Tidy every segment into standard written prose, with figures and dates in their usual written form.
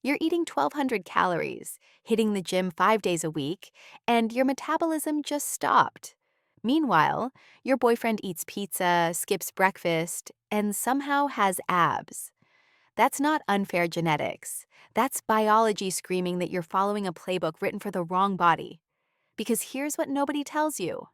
You're eating 1,200 calories, hitting the gym 5 days a week, and your metabolism just stopped. Meanwhile, your boyfriend eats pizza, skips breakfast, and somehow has abs. That's not unfair genetics. That's biology screaming that you're following a playbook written for the wrong body. Because here's what nobody tells you.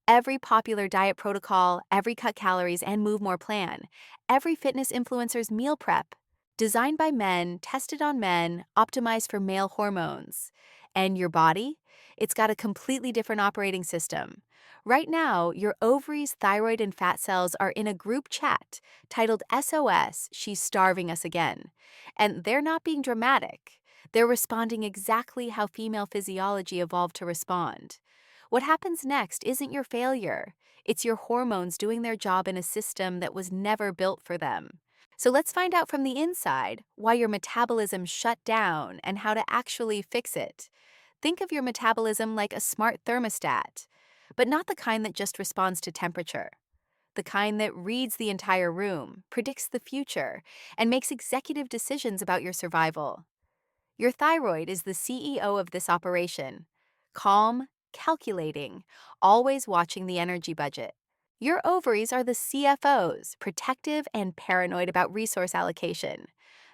Every popular diet protocol, every cut calories and move more plan, every fitness influencer's meal prep, designed by men, tested on men, optimized for male hormones. And your body? It's got a completely different operating system. Right now, your ovaries, thyroid, and fat cells are in a group chat titled SOS, She's Starving Us Again. And they're not being dramatic. They're responding exactly how female physiology evolved to respond. What happens next isn't your failure. It's your hormones doing their job in a system that was never built for them. So let's find out from the inside why your metabolism shut down and how to actually fix it. Think of your metabolism like a smart thermostat, but not the kind that just responds to temperature. The kind that reads the entire room, predicts the future, and makes executive decisions about your survival. Your thyroid is the CEO of this operation. Calm, calculating, always watching the energy budget. Your ovaries are the CFOs, protective and paranoid about resource allocation.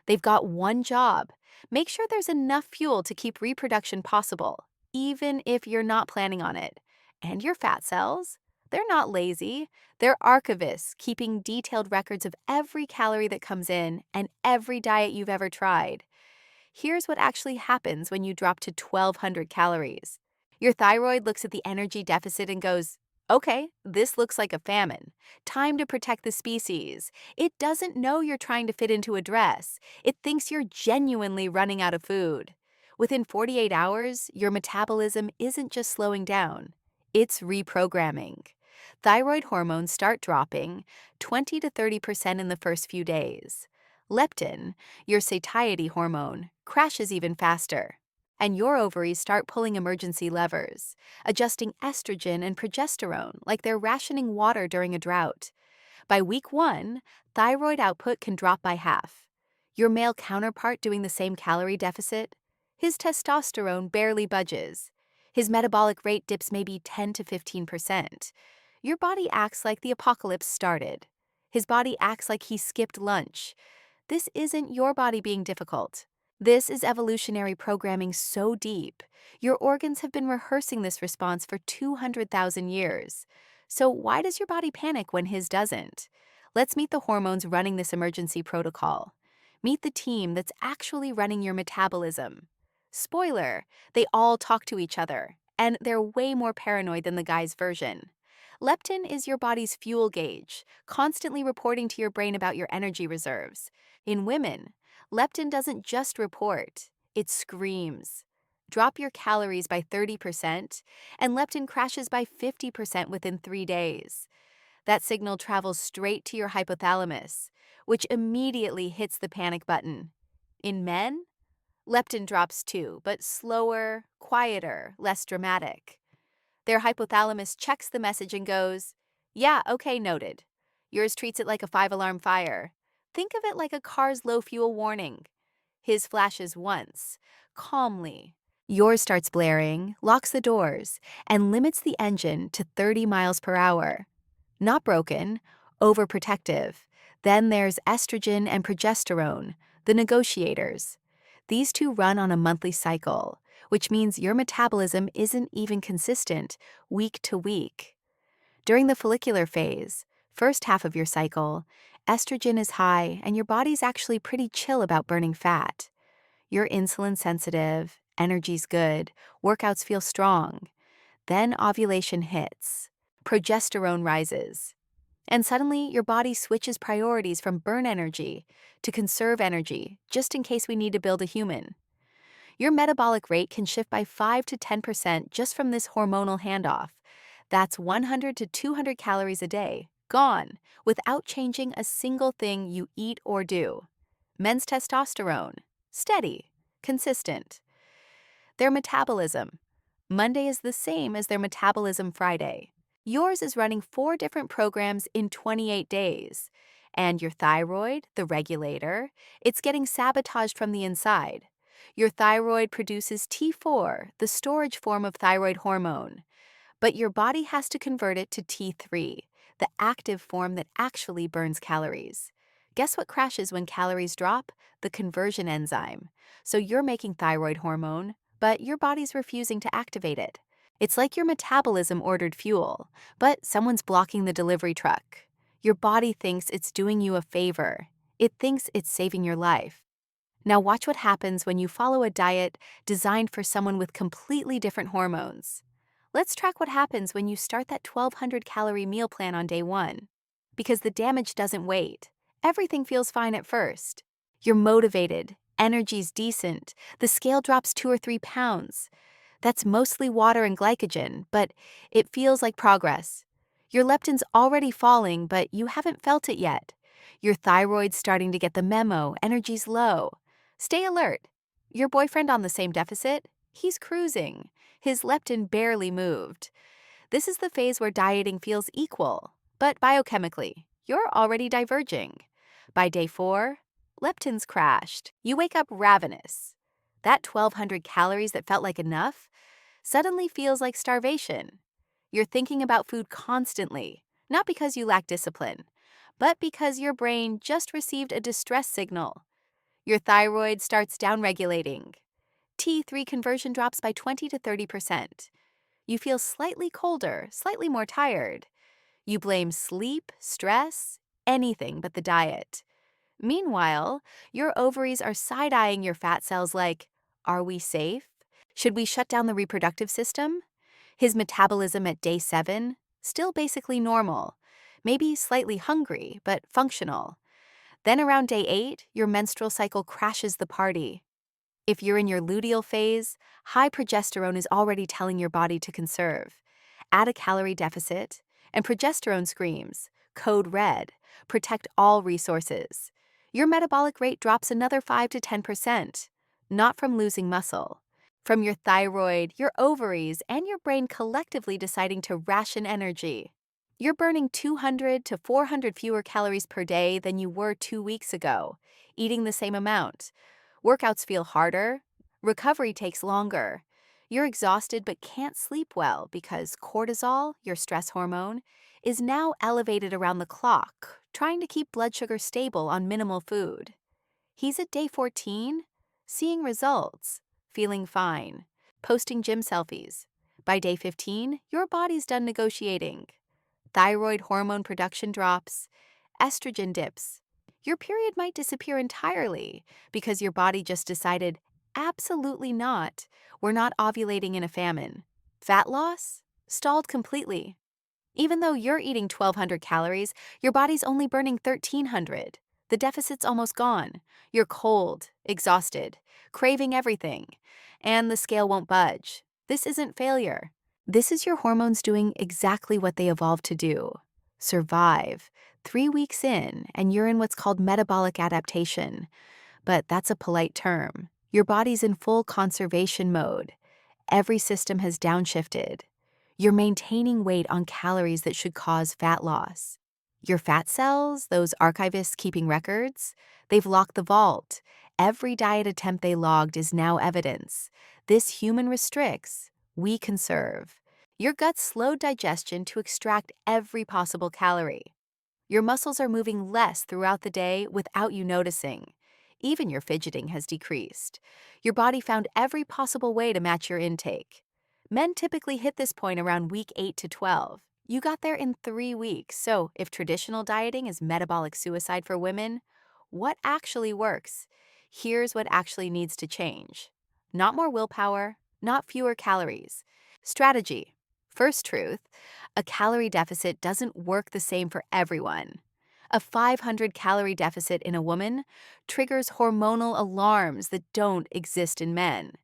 They've got one job: make sure there's enough fuel to keep reproduction possible, even if you're not planning on it. And your fat cells? They're not lazy. They're archivists, keeping detailed records of every calorie that comes in and every diet you've ever tried. Here's what actually happens when you drop to 1,200 calories. Your thyroid looks at the energy deficit and goes, okay, this looks like a famine. Time to protect the species. It doesn't know you're trying to fit into a dress. It thinks you're genuinely running out of food. Within 48 hours, your metabolism isn't just slowing down, it's reprogramming. Thyroid hormones start dropping 20 to 30% in the first few days. Leptin, your satiety hormone, crashes even faster. And your ovaries start pulling emergency levers, adjusting estrogen and progesterone like they're rationing water during a drought. By week 1, thyroid output can drop by half. Your male counterpart doing the same calorie deficit? His testosterone barely budges. His metabolic rate dips maybe 10 to 15%. Your body acts like the apocalypse started. His body acts like he skipped lunch. This isn't your body being difficult. This is evolutionary programming so deep. Your organs have been rehearsing this response for 200,000 years. So why does your body panic when his doesn't? Let's meet the hormones running this emergency protocol. Meet the team that's actually running your metabolism. Spoiler, they all talk to each other, and they're way more paranoid than the guy's version. Leptin is your body's fuel gauge, constantly reporting to your brain about your energy reserves. In women, leptin doesn't just report, it screams. Drop your calories by 30%, and leptin crashes by 50% within 3 days. That signal travels straight to your hypothalamus, which immediately hits the panic button. In men, leptin drops too, but slower, quieter, less dramatic. Their hypothalamus checks the message and goes, yeah, okay, noted. Yours treats it like a 5-alarm fire. Think of it like a car's low fuel warning. His flashes once, calmly. Yours starts blaring, locks the doors, and limits the engine to 30 miles per hour. Not broken, overprotective. Then there's estrogen and progesterone, the negotiators. These two run on a monthly cycle, which means your metabolism isn't even consistent week to week. During the follicular phase, first half of your cycle, estrogen is high and your body's actually pretty chill about burning fat. You're insulin sensitive, energy's good, workouts feel strong. Then ovulation hits. Progesterone rises. And suddenly, your body switches priorities from burn energy to conserve energy, just in case we need to build a human. Your metabolic rate can shift by 5 to 10% just from this hormonal handoff. That's 100 to 200 calories a day, gone, without changing a single thing you eat or do. Men's testosterone, steady, consistent. Their metabolism. Monday is the same as their metabolism Friday. Yours is running 4 different programs in 28 days. And your thyroid, the regulator, it's getting sabotaged from the inside. Your thyroid produces T4, the storage form of thyroid hormone, but your body has to convert it to T3, the active form that actually burns calories. Guess what crashes when calories drop? The conversion enzyme. So you're making thyroid hormone, but your body's refusing to activate it. It's like your metabolism ordered fuel, but someone's blocking the delivery truck. Your body thinks it's doing you a favor. It thinks it's saving your life. Now watch what happens when you follow a diet designed for someone with completely different hormones. Let's track what happens when you start that 1,200-calorie meal plan on day 1. Because the damage doesn't wait. Everything feels fine at first. You're motivated, energy's decent, the scale drops 2 or 3 pounds. That's mostly water and glycogen, but it feels like progress. Your leptin's already falling, but you haven't felt it yet. Your thyroid's starting to get the memo, energy's low. Stay alert. Your boyfriend on the same deficit? He's cruising. His leptin barely moved. This is the phase where dieting feels equal, but biochemically, you're already diverging. By day 4, leptin's crashed. You wake up ravenous. That 1,200 calories that felt like enough suddenly feels like starvation. You're thinking about food constantly, not because you lack discipline, but because your brain just received a distress signal. Your thyroid starts downregulating. T3 conversion drops by 20 to 30%. You feel slightly colder, slightly more tired. You blame sleep, stress, anything but the diet. Meanwhile, your ovaries are side-eyeing your fat cells like, are we safe? Should we shut down the reproductive system? His metabolism at day 7, still basically normal. Maybe slightly hungry, but functional. Then around day 8, your menstrual cycle crashes the party. If you're in your luteal phase, high progesterone is already telling your body to conserve. Add a calorie deficit, and progesterone screams, code red, protect all resources. Your metabolic rate drops another 5 to 10%, not from losing muscle. From your thyroid, your ovaries, and your brain collectively deciding to ration energy. You're burning 200 to 400 fewer calories per day than you were 2 weeks ago, eating the same amount. Workouts feel harder. Recovery takes longer. You're exhausted but can't sleep well because cortisol, your stress hormone, is now elevated around the clock, trying to keep blood sugar stable on minimal food. He's at day 14, seeing results, feeling fine, posting gym selfies. By day 15, your body's done negotiating. Thyroid hormone production drops, estrogen dips. Your period might disappear entirely because your body just decided, absolutely not, we're not ovulating in a famine. Fat loss? Stalled completely. Even though you're eating 1,200 calories, your body's only burning 1,300. The deficit's almost gone. You're cold, exhausted, craving everything, and the scale won't budge. This isn't failure. This is your hormones doing exactly what they evolved to do: survive. 3 weeks in, and you're in what's called metabolic adaptation. But that's a polite term. Your body's in full conservation mode. Every system has downshifted. You're maintaining weight on calories that should cause fat loss. Your fat cells, those archivists keeping records, they've locked the vault. Every diet attempt they logged is now evidence. This human restricts, we conserve. Your gut's slowed digestion to extract every possible calorie. Your muscles are moving less throughout the day without you noticing. Even your fidgeting has decreased. Your body found every possible way to match your intake. Men typically hit this point around week 8 to 12. You got there in 3 weeks, so if traditional dieting is metabolic suicide for women, what actually works? Here's what actually needs to change. Not more willpower, not fewer calories. Strategy. First truth, a calorie deficit doesn't work the same for everyone. A 500-calorie deficit in a woman triggers hormonal alarms that don't exist in men.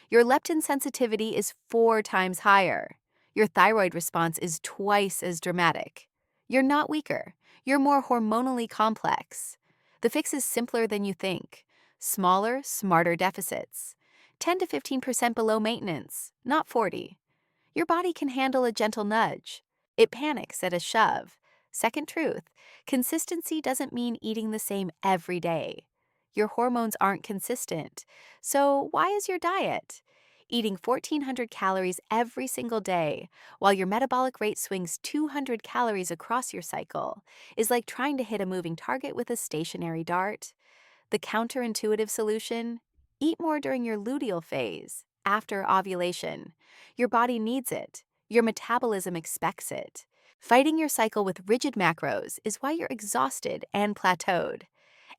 Your leptin sensitivity is 4 times higher. Your thyroid response is twice as dramatic. You're not weaker. You're more hormonally complex. The fix is simpler than you think. Smaller, smarter deficits. 10 to 15% below maintenance, not 40. Your body can handle a gentle nudge. It panics at a shove. Second truth, consistency doesn't mean eating the same every day. Your hormones aren't consistent. So, why is your diet? Eating 1,400 calories every single day, while your metabolic rate swings 200 calories across your cycle, is like trying to hit a moving target with a stationary dart. The counterintuitive solution? Eat more during your luteal phase, after ovulation. Your body needs it. Your metabolism expects it. Fighting your cycle with rigid macros is why you're exhausted and plateaued.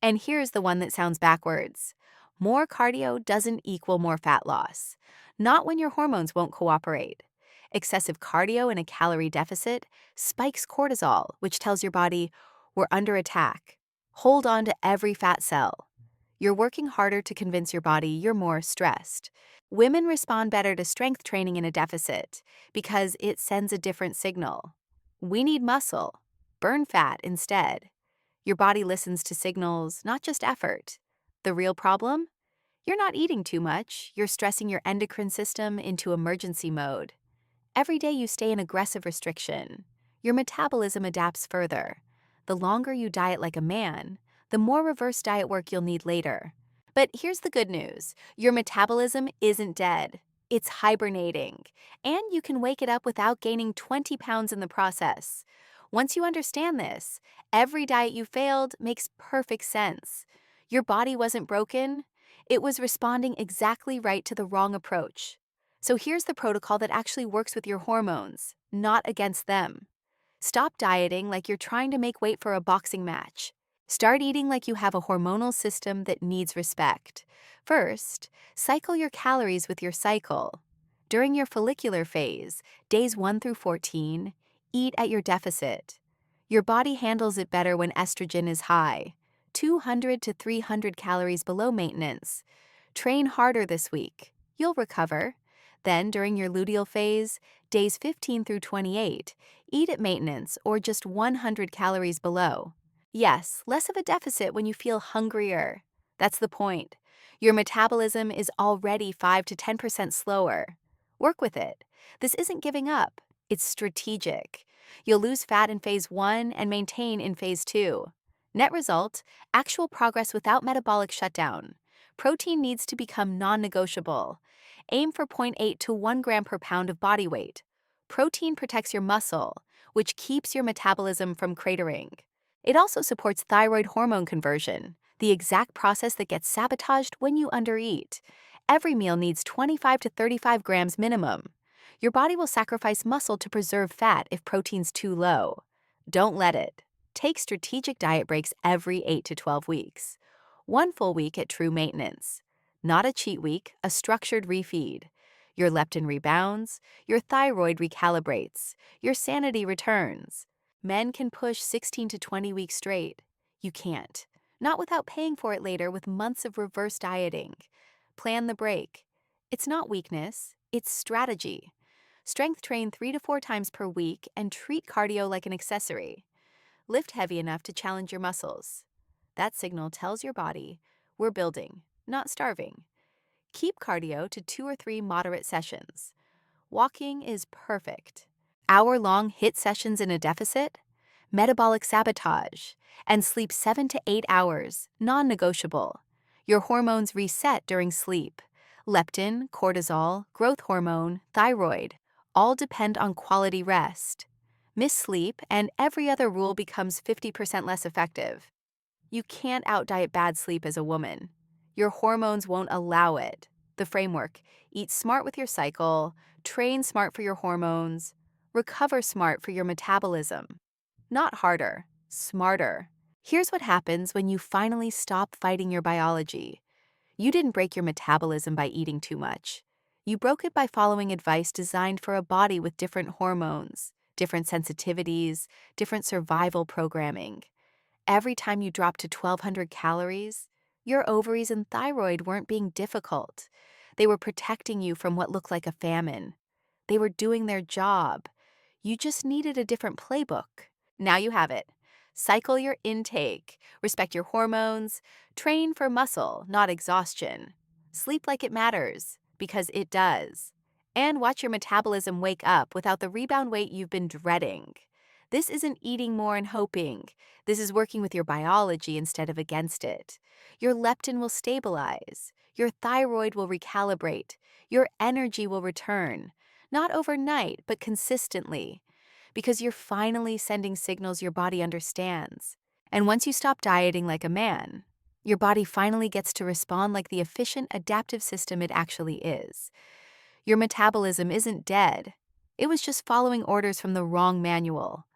And here's the one that sounds backwards. More cardio doesn't equal more fat loss. Not when your hormones won't cooperate. Excessive cardio in a calorie deficit spikes cortisol, which tells your body, we're under attack. Hold on to every fat cell. You're working harder to convince your body you're more stressed. Women respond better to strength training in a deficit because it sends a different signal. We need muscle. Burn fat instead. Your body listens to signals, not just effort. The real problem? You're not eating too much, you're stressing your endocrine system into emergency mode. Every day you stay in aggressive restriction, your metabolism adapts further. The longer you diet like a man, the more reverse diet work you'll need later. But here's the good news. Your metabolism isn't dead. It's hibernating, and you can wake it up without gaining 20 pounds in the process. Once you understand this, every diet you failed makes perfect sense. Your body wasn't broken. It was responding exactly right to the wrong approach. So here's the protocol that actually works with your hormones, not against them. Stop dieting like you're trying to make weight for a boxing match. Start eating like you have a hormonal system that needs respect. First, cycle your calories with your cycle. During your follicular phase, days 1 through 14, eat at your deficit. Your body handles it better when estrogen is high, 200 to 300 calories below maintenance. Train harder this week. You'll recover. Then, during your luteal phase, days 15 through 28, eat at maintenance or just 100 calories below. Yes, less of a deficit when you feel hungrier. That's the point. Your metabolism is already 5 to 10% slower. Work with it. This isn't giving up, it's strategic. You'll lose fat in phase 1 and maintain in phase 2. Net result, actual progress without metabolic shutdown. Protein needs to become non-negotiable. Aim for 0.8 to 1 gram per pound of body weight. Protein protects your muscle, which keeps your metabolism from cratering. It also supports thyroid hormone conversion, the exact process that gets sabotaged when you undereat. Every meal needs 25 to 35 grams minimum. Your body will sacrifice muscle to preserve fat if protein's too low. Don't let it. Take strategic diet breaks every 8 to 12 weeks. 1 full week at true maintenance. Not a cheat week, a structured refeed. Your leptin rebounds, your thyroid recalibrates, your sanity returns. Men can push 16 to 20 weeks straight. You can't. Not without paying for it later with months of reverse dieting. Plan the break. It's not weakness, it's strategy. Strength train 3 to 4 times per week and treat cardio like an accessory. Lift heavy enough to challenge your muscles. That signal tells your body, we're building, not starving. Keep cardio to 2 or 3 moderate sessions. Walking is perfect. Hour-long HIIT sessions in a deficit? Metabolic sabotage. And sleep 7 to 8 hours, non-negotiable. Your hormones reset during sleep. Leptin, cortisol, growth hormone, thyroid, all depend on quality rest. Miss sleep, and every other rule becomes 50% less effective. You can't out-diet bad sleep as a woman. Your hormones won't allow it. The framework: eat smart with your cycle, train smart for your hormones, recover smart for your metabolism. Not harder, smarter. Here's what happens when you finally stop fighting your biology. You didn't break your metabolism by eating too much. You broke it by following advice designed for a body with different hormones, different sensitivities, different survival programming. Every time you dropped to 1,200 calories, your ovaries and thyroid weren't being difficult. They were protecting you from what looked like a famine. They were doing their job. You just needed a different playbook. Now you have it. Cycle your intake, respect your hormones, train for muscle, not exhaustion. Sleep like it matters, because it does. And watch your metabolism wake up without the rebound weight you've been dreading. This isn't eating more and hoping. This is working with your biology instead of against it. Your leptin will stabilize. Your thyroid will recalibrate. Your energy will return. Not overnight, but consistently. Because you're finally sending signals your body understands. And once you stop dieting like a man, your body finally gets to respond like the efficient, adaptive system it actually is. Your metabolism isn't dead. It was just following orders from the wrong manual.